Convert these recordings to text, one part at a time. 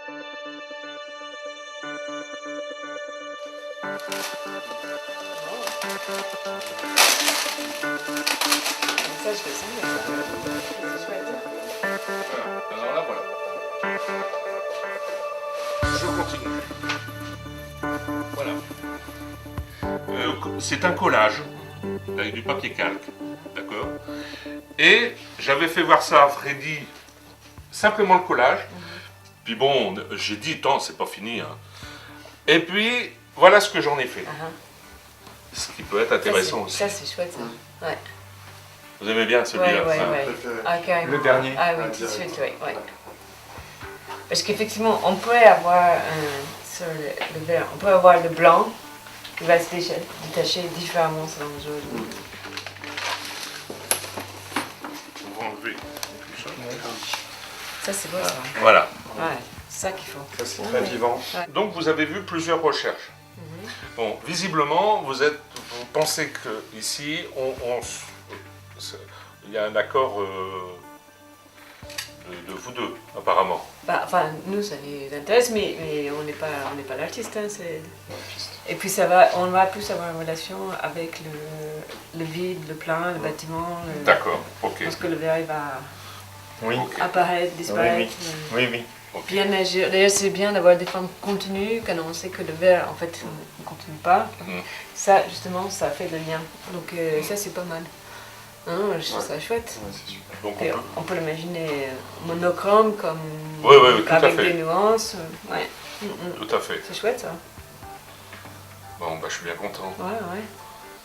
Ça, je fais ça, c'est chouette. Voilà. Alors là, voilà. Je continue. Voilà. C'est un collage avec du papier calque, d'accord. Et j'avais fait voir ça à Freddy, simplement le collage. Puis bon, j'ai dit, tant, c'est pas fini. Hein. Et puis, voilà ce que j'en ai fait. Ce qui peut être intéressant aussi. Ça, c'est chouette, ça. Ouais. Vous aimez bien celui-là? Ouais. Ah, carrément. Le dernier. Ah oui, tout de suite, oui. Parce qu'effectivement, on peut avoir sur le vert, on peut avoir le blanc qui va se détacher différemment selon le jour. On va enlever. Ça, c'est beau, ça. Voilà. Ouais, c'est ça qu'il faut. Ça, c'est très vivant. Donc vous avez vu plusieurs recherches. Bon, visiblement, vous pensez que ici, il y a un accord de vous deux, apparemment. Enfin, nous, ça nous intéresse, mais on n'est pas l'artiste. Hein, et puis on va plus avoir une relation avec le vide, le plein, le bâtiment. D'accord, ok. Je pense que le verre, il va apparaître, disparaître. Oui. Okay. Bien agir. D'ailleurs, c'est bien d'avoir des formes continues, quand on sait que le verre, en fait, ne continue pas. Ça, justement, ça fait le lien. Donc ça, c'est pas mal. Hein, je trouve ça chouette. Ouais, c'est super. Donc On peut l'imaginer monochrome, comme oui, tout à avec fait. des nuances. Ouais. Tout à fait. C'est chouette, ça. Bon, bah, je suis bien content. Ouais.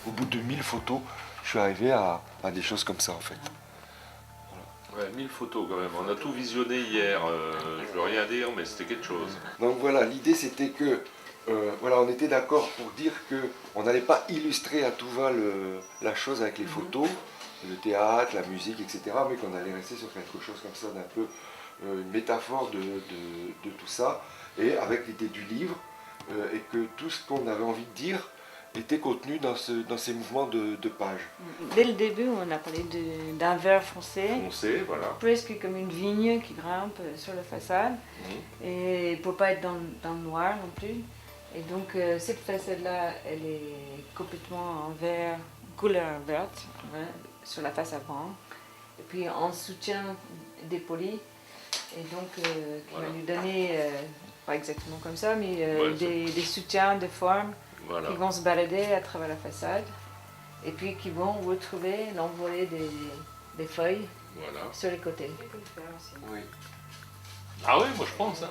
Au bout de 1000 photos, je suis arrivé à des choses comme ça en fait. Ouais, 1000 photos quand même. On a tout visionné hier. Je veux rien dire, mais c'était quelque chose. Donc voilà, l'idée c'était que on était d'accord pour dire qu'on n'allait pas illustrer à tout va la chose avec les photos, le théâtre, la musique, etc. Mais qu'on allait rester sur quelque chose comme ça, d'un peu une métaphore de tout ça, et avec l'idée du livre, et que tout ce qu'on avait envie de dire était contenu dans ces mouvements de pages. Dès le début, on a parlé d'un verre foncé. Foncé, voilà. Presque comme une vigne qui grimpe sur la façade. Et pour pas être dans le noir non plus. Et donc cette façade-là, elle est complètement en verre, couleur verte, sur la face avant. Et puis en soutien des polis. Et donc qui va lui donner, pas exactement comme ça, mais des soutiens de forme qui vont se balader à travers la façade. Et puis qui vont retrouver l'envolée des feuilles sur les côtés. Oui. Ah oui, moi je pense. Hein.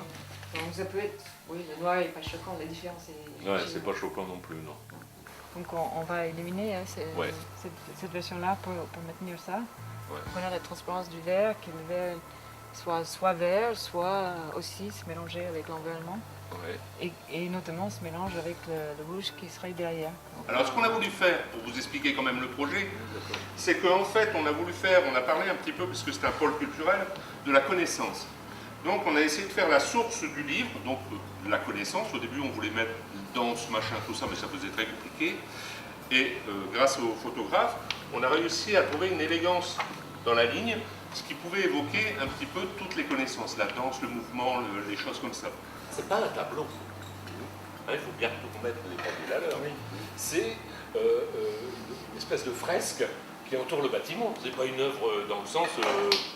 Donc ça peut être, oui, le noir n'est pas choquant, la différence est... Ouais, c'est pas choquant non plus, non. Donc on va éliminer cette version-là pour maintenir ça. On a la transparence du verre, que le verre soit vert, soit aussi se mélanger avec l'environnement. Et notamment se mélange avec le rouge qui serait derrière. Alors ce qu'on a voulu faire, pour vous expliquer quand même le projet, c'est qu'en fait on a parlé un petit peu, puisque c'est un pôle culturel, de la connaissance. Donc on a essayé de faire la source du livre, donc la connaissance. Au début on voulait mettre danse, machin, tout ça, mais ça faisait très compliqué. Et grâce aux photographes, on a réussi à trouver une élégance dans la ligne, ce qui pouvait évoquer un petit peu toutes les connaissances, la danse, le mouvement, les choses comme ça. C'est pas un tableau. Il faut bien remettre les pendules à l'heure. C'est une espèce de fresque qui entoure le bâtiment. C'est pas une œuvre dans le sens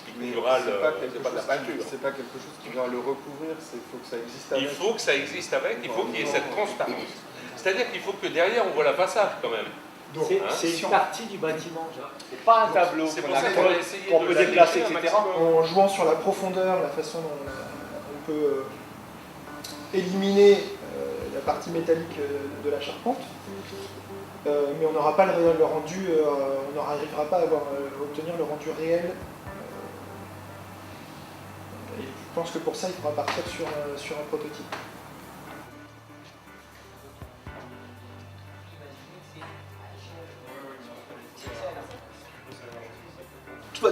pictural, c'est pas de la peinture. C'est pas quelque chose qui vient le recouvrir, il faut que ça existe avec. Il faut que ça existe avec, il faut qu'il y ait cette transparence. C'est-à-dire qu'il faut que derrière on voit la façade quand même. C'est une partie du bâtiment, c'est pas un tableau C'est pour ça qu'on a essayé qu'on de peut l'alléger déplacer, un etc. maximum. En jouant sur la profondeur, la façon dont on peut éliminer la partie métallique de la charpente, mais on n'aura pas le rendu, on n'arrivera pas à obtenir le rendu réel. Et je pense que pour ça, il faudra partir sur un prototype.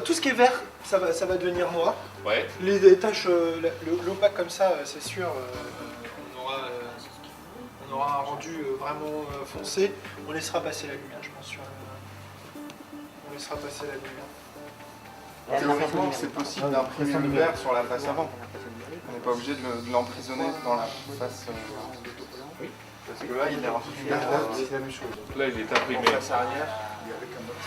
Tout ce qui est vert, ça va devenir noir. Les taches, l'opaque comme ça, c'est sûr, on aura un rendu vraiment foncé. On laissera passer la lumière, je pense. On laissera passer la lumière. Théoriquement, c'est possible d'imprimer le vert sur la face avant. On n'est pas obligé de l'emprisonner dans la face. Oui. Parce que là, il est rempli. C'est la même chose. Là, il est imprimé. En face arrière. Et avec un autre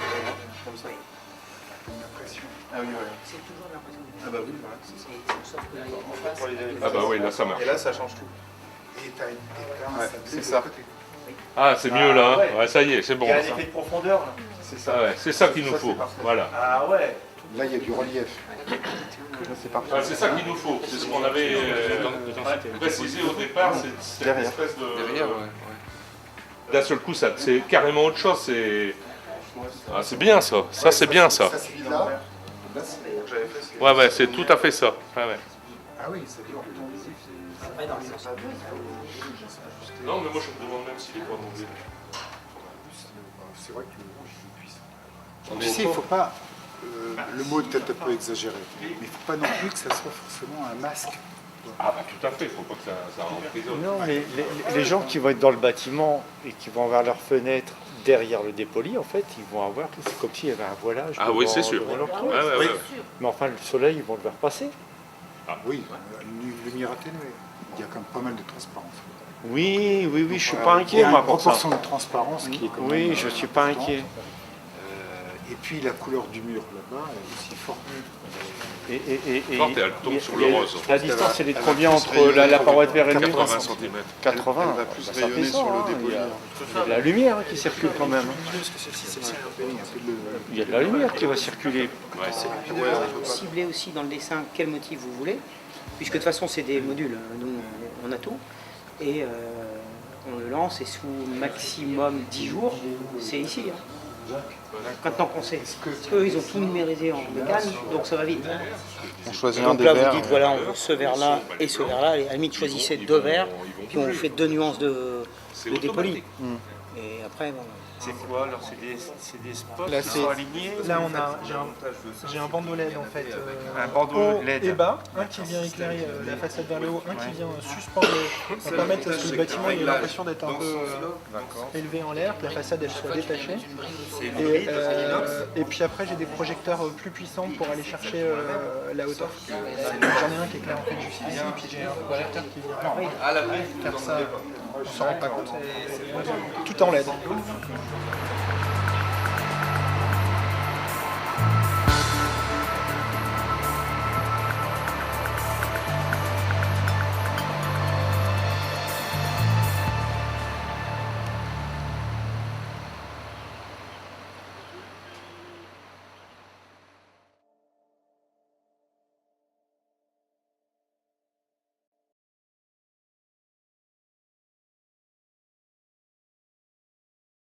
Comme ça. une impression. Ah oui, voilà. C'est toujours l'impression de Ah bah oui, voilà, c'est ça. sauf que là, il y a en face. Pour les vérifier. Ah bah oui, là ça marche. Et là, ça change tout. Et tu as un Ouais, sablé c'est de ça. l'autre côté. Ah, c'est mieux là. ouais. Ouais, ça y est, c'est bon. Il y a un Ça. effet de profondeur là. C'est ça. Ah ouais, c'est ça qu'il nous Ça, faut. c'est parfait. Voilà. Ah ouais. Là, il y a du relief. Là, c'est parfait. Ah, c'est ça qu'il nous faut. C'est ce qu'on avait précisé au départ. C'est cette Derrière. espèce de. Derrière, ouais. D'un seul coup, ça, c'est carrément autre chose. C'est bien ça. Ça, c'est bien ça. Ça, c'est là. Là, c'est Que j'avais fait, c'est- Ouais, ouais, c'est tout à fait ça. Ouais, ouais. Ah oui, c'est dur. Après, dans le sens Non, mais moi je me demande même s'il est pas anglais. C'est vrai que je puisse. Tu sais, il ne faut pas. Le mot est peut-être un peu exagéré, mais il ne faut pas non plus que ça soit forcément un masque. Ah, bah tout à fait. Il faut pas que ça emprisonne. Non, mais les gens qui vont être dans le bâtiment et qui vont avoir leurs fenêtres derrière le dépoli, en fait, ils vont avoir, c'est comme s'il y avait un voilage. Ah oui, devant- c'est sûr. devant leur toit. Ouais, ouais, ouais. Mais enfin, le soleil, ils vont le voir passer. Oui, une lumière atténuée. Il y a quand même pas mal de transparence. Oui, oui, oui, je suis Donc, pas il y inquiet, a moi, une pour ça. proportion de transparence qui est quand même. Oui, je suis pas importante. inquiet. Et puis la couleur du mur là-bas est aussi forte. Forte et elle tombe sur le rose. La distance, elle est de combien plus entre rayonner la sur paroi de le verre et le mur 80 cm. 80. Elle va plus Ça rayonner fait ça, sur le hein, dépoli. il y a de la lumière qui circule quand même. Il y a de la lumière qui va circuler. ciblez aussi dans le dessin quel motif vous voulez, puisque de toute façon c'est des modules, nous on a tout, et on le lance et sous maximum 10 jours, c'est ici. Maintenant qu'on sait, parce qu'eux ils ont tout numérisé en mécane, donc ça va vite. On choisit un Donc des là verts. vous dites voilà, on veut ce verre là et ce verre là, et à la limite choisissez deux verres, puis on fait deux nuances de dépoli. Et après, bon, C'est quoi alors? C'est des spots Là, qui c'est- sont alignés? Là, j'ai un bandeau LED en fait, Un bandeau haut LED. et bas, un qui vient éclairer la façade vers le haut, un qui vient suspendre, pour permettre à ce que le bâtiment ait l'impression d'être un peu élevé en l'air, que la façade elle soit détachée. Et puis après j'ai des projecteurs plus puissants pour aller chercher la hauteur. J'en ai un qui éclaire en fait juste ici, puis j'ai un projecteur qui vient faire ça, on s'en rend pas compte. Tout en LED.